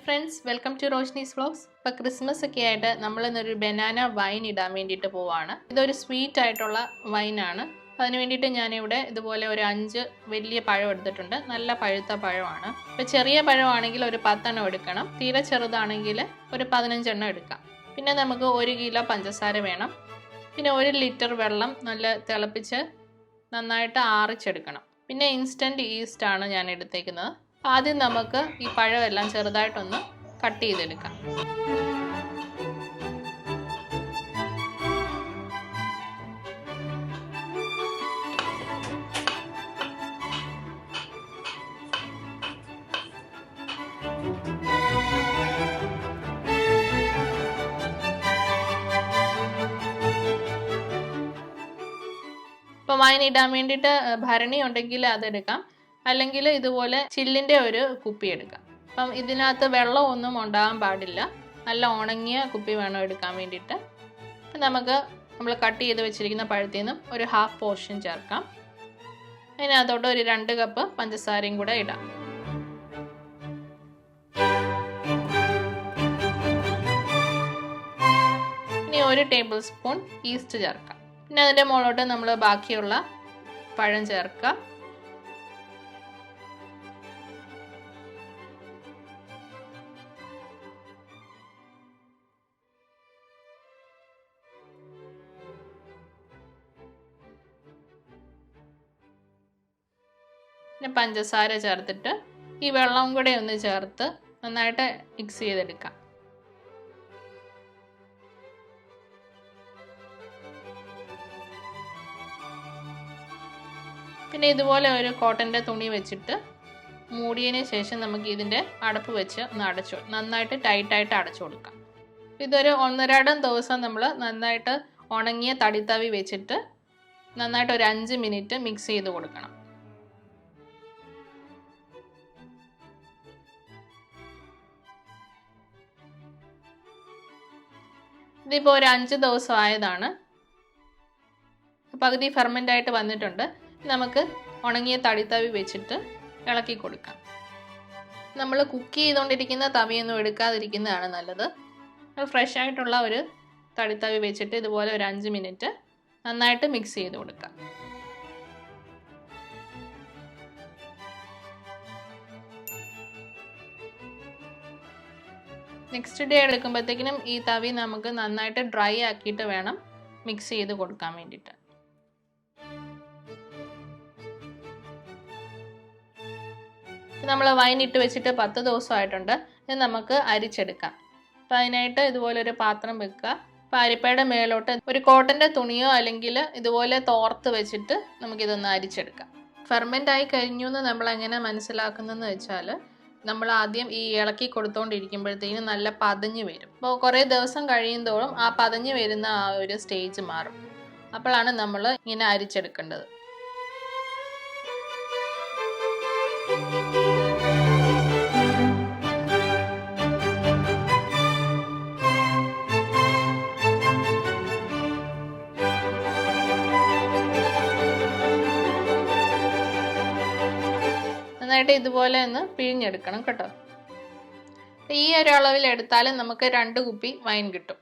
friends, welcome to Roshni's Vlogs. ഇപ്പോൾ Christmas ഒക്കെ ആയിട്ട് നമ്മൾ ഇന്നൊരു ബനാന വൈൻ ഇടാൻ വേണ്ടിയിട്ട് പോവാണ്. ഇതൊരു സ്വീറ്റ് ആയിട്ടുള്ള വൈനാണ്. അതിന് വേണ്ടിയിട്ട് ഞാനിവിടെ ഇതുപോലെ ഒരു 5 വലിയ പഴം എടുത്തിട്ടുണ്ട്. നല്ല പഴുത്ത പഴമാണ്. ഇപ്പോൾ ചെറിയ പഴമാണെങ്കിൽ ഒരു 10 എണ്ണം എടുക്കണം. തീരെ ചെറുതാണെങ്കിൽ ഒരു 15 എണ്ണം എടുക്കാം. പിന്നെ നമുക്ക് 1 കിലോ പഞ്ചസാര വേണം. പിന്നെ 1 ലിറ്റർ വെള്ളം നല്ല തിളപ്പിച്ച് നന്നായിട്ട് ആറിച്ചെടുക്കണം. പിന്നെ ഇൻസ്റ്റൻറ്റ് ഈസ്റ്റ് ആണ് ഞാൻ എടുത്തേക്കുന്നത്. ആദ്യം നമുക്ക് ഈ പഴമെല്ലാം ചെറുതായിട്ടൊന്ന് കട്ട് ചെയ്തെടുക്കാം. ഇപ്പോൾ വൈൻ ഇടാൻ വേണ്ടിയിട്ട് ഭരണി ഉണ്ടെങ്കിൽ അതെടുക്കാം, അല്ലെങ്കിൽ ഇതുപോലെ ചില്ലിൻ്റെ ഒരു കുപ്പി എടുക്കാം. അപ്പം ഇതിനകത്ത് വെള്ളമൊന്നും ഉണ്ടാകാൻ പാടില്ല. നല്ല ഉണങ്ങിയ കുപ്പി വേണം എടുക്കാൻ വേണ്ടിയിട്ട്. അപ്പം നമ്മൾ കട്ട് ചെയ്ത് വെച്ചിരിക്കുന്ന പഴത്തിൽ നിന്നും ഒരു ഹാഫ് പോർഷൻ ചേർക്കാം. അതിനകത്തോട്ട് ഒരു 2 കപ്പ് പഞ്ചസാരയും കൂടെ ഇടാം. ഇനി 1 ടേബിൾ സ്പൂൺ ഈസ്റ്റ് ചേർക്കാം. പിന്നെ അതിൻ്റെ മുകളിലോട്ട് നമ്മൾ ബാക്കിയുള്ള പഴം ചേർക്കുക. പിന്നെ പഞ്ചസാര ചേർത്തിട്ട് ഈ വെള്ളം കൂടെ ഒന്ന് ചേർത്ത് നന്നായിട്ട് മിക്സ് ചെയ്തെടുക്കാം. പിന്നെ ഇതുപോലെ ഒരു കോട്ടൻ്റെ തുണി വെച്ചിട്ട് മൂടിയതിന് ശേഷം നമുക്ക് ഇതിൻ്റെ അടപ്പ് വെച്ച് ഒന്ന് നന്നായിട്ട് ടൈറ്റായിട്ട് അടച്ചു കൊടുക്കാം. ഇതൊരു 1-2 ദിവസം നമ്മൾ നന്നായിട്ട് ഉണങ്ങിയ തടിത്തവി വെച്ചിട്ട് നന്നായിട്ട് ഒരു 5 മിനിറ്റ് മിക്സ് ചെയ്ത് കൊടുക്കണം. ഇതിപ്പോൾ ഒരു 5 ദിവസം ആയതാണ്. പകുതി ഫെർമെൻ്റ് ആയിട്ട് വന്നിട്ടുണ്ട്. നമുക്ക് ഉണങ്ങിയ തടിത്തവി വെച്ചിട്ട് ഇളക്കി കൊടുക്കാം. നമ്മൾ കുക്ക് ചെയ്തുകൊണ്ടിരിക്കുന്ന തവിയൊന്നും എടുക്കാതിരിക്കുന്നതാണ് നല്ലത്. ഫ്രഷ് ആയിട്ടുള്ള ഒരു തടിത്തവി വെച്ചിട്ട് ഇതുപോലെ ഒരു 5 മിനിറ്റ് നന്നായിട്ട് മിക്സ് ചെയ്ത് കൊടുക്കാം. നെക്സ്റ്റ് ഡേ എടുക്കുമ്പോഴത്തേക്കിനും ഈ തവി നമുക്ക് നന്നായിട്ട് ഡ്രൈ ആക്കിയിട്ട് വേണം മിക്സ് ചെയ്ത് കൊടുക്കാൻ വേണ്ടിയിട്ട്. നമ്മൾ വൈൻ ഇട്ട് വെച്ചിട്ട് 10 ദിവസമായിട്ടുണ്ട്. ഇത് നമുക്ക് അരിച്ചെടുക്കാം. അപ്പം അതിനായിട്ട് ഇതുപോലെ ഒരു പാത്രം വെക്കുക. അപ്പം അരിപ്പയുടെ മേലോട്ട് ഒരു കോട്ടൻ്റെ തുണിയോ അല്ലെങ്കിൽ ഇതുപോലെ തോർത്ത് വെച്ചിട്ട് നമുക്കിതൊന്ന് അരിച്ചെടുക്കാം. ഫെർമെൻ്റ് ആയി കഴിഞ്ഞു എന്ന് നമ്മൾ എങ്ങനെ മനസ്സിലാക്കുന്നതെന്ന് വെച്ചാൽ, നമ്മൾ ആദ്യം ഈ ഇളക്കി കൊടുത്തുകൊണ്ടിരിക്കുമ്പോഴത്തേക്കും നല്ല പതഞ്ഞ് വരും. അപ്പോൾ കുറേ ദിവസം കഴിയുന്തോറും ആ പതഞ്ഞ് വരുന്ന ആ ഒരു സ്റ്റേജ് മാറും. അപ്പോഴാണ് നമ്മൾ ഇങ്ങനെ അരിച്ചെടുക്കേണ്ടത്. നന്നായിട്ട് ഇതുപോലെ ഒന്ന് പിഴിഞ്ഞെടുക്കണം കേട്ടോ. ഈ ഒരു അളവിൽ എടുത്താലും നമുക്ക് 2 കുപ്പി വൈൻ കിട്ടും.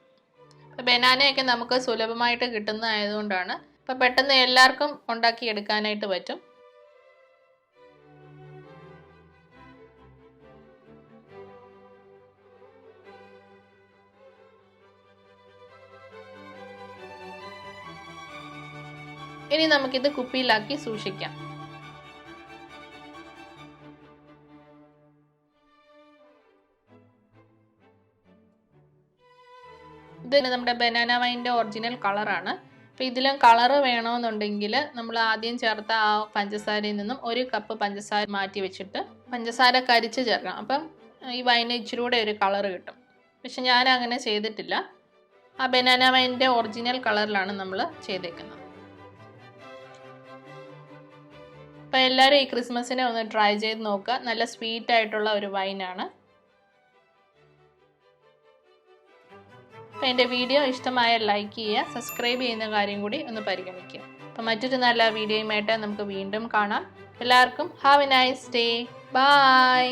ബനാനയൊക്കെ നമുക്ക് സുലഭമായിട്ട് കിട്ടുന്നതായതുകൊണ്ടാണ്. അപ്പം പെട്ടെന്ന് എല്ലാവർക്കും ഉണ്ടാക്കി എടുക്കാനായിട്ട് പറ്റും. ഇനി നമുക്കിത് കുപ്പിയിലാക്കി സൂക്ഷിക്കാം. ഇത് നമ്മുടെ ബനാന വൈൻ്റെ ഒറിജിനൽ കളറാണ്. അപ്പോൾ ഇതിലും കളറ് വേണമെന്നുണ്ടെങ്കിൽ നമ്മൾ ആദ്യം ചേർത്ത ആ പഞ്ചസാരയിൽ നിന്നും 1 കപ്പ് പഞ്ചസാര മാറ്റി വെച്ചിട്ട് പഞ്ചസാര കരിച്ച് ചേർക്കണം. അപ്പം ഈ വൈന് ഇച്ചിരി കൂടെ ഒരു കളറ് കിട്ടും. പക്ഷെ ഞാൻ അങ്ങനെ ചെയ്തിട്ടില്ല. ആ ബനാന വൈൻ്റെ ഒറിജിനൽ കളറിലാണ് നമ്മൾ ചെയ്തേക്കുന്നത്. അപ്പോൾ എല്ലാവരും ഈ ക്രിസ്മസിനെ ഒന്ന് ട്രൈ ചെയ്ത് നോക്കുക. നല്ല സ്വീറ്റ് ആയിട്ടുള്ള ഒരു വൈനാണ്. അപ്പോൾ എൻ്റെ വീഡിയോ ഇഷ്ടമായാൽ ലൈക്ക് ചെയ്യുക, സബ്സ്ക്രൈബ് ചെയ്യുന്ന കാര്യം കൂടി ഒന്ന് പരിഗണിക്കുക. അപ്പോൾ മറ്റൊരു നല്ല വീഡിയോയുമായിട്ട് നമുക്ക് വീണ്ടും കാണാം. എല്ലാവർക്കും have a nice day. By.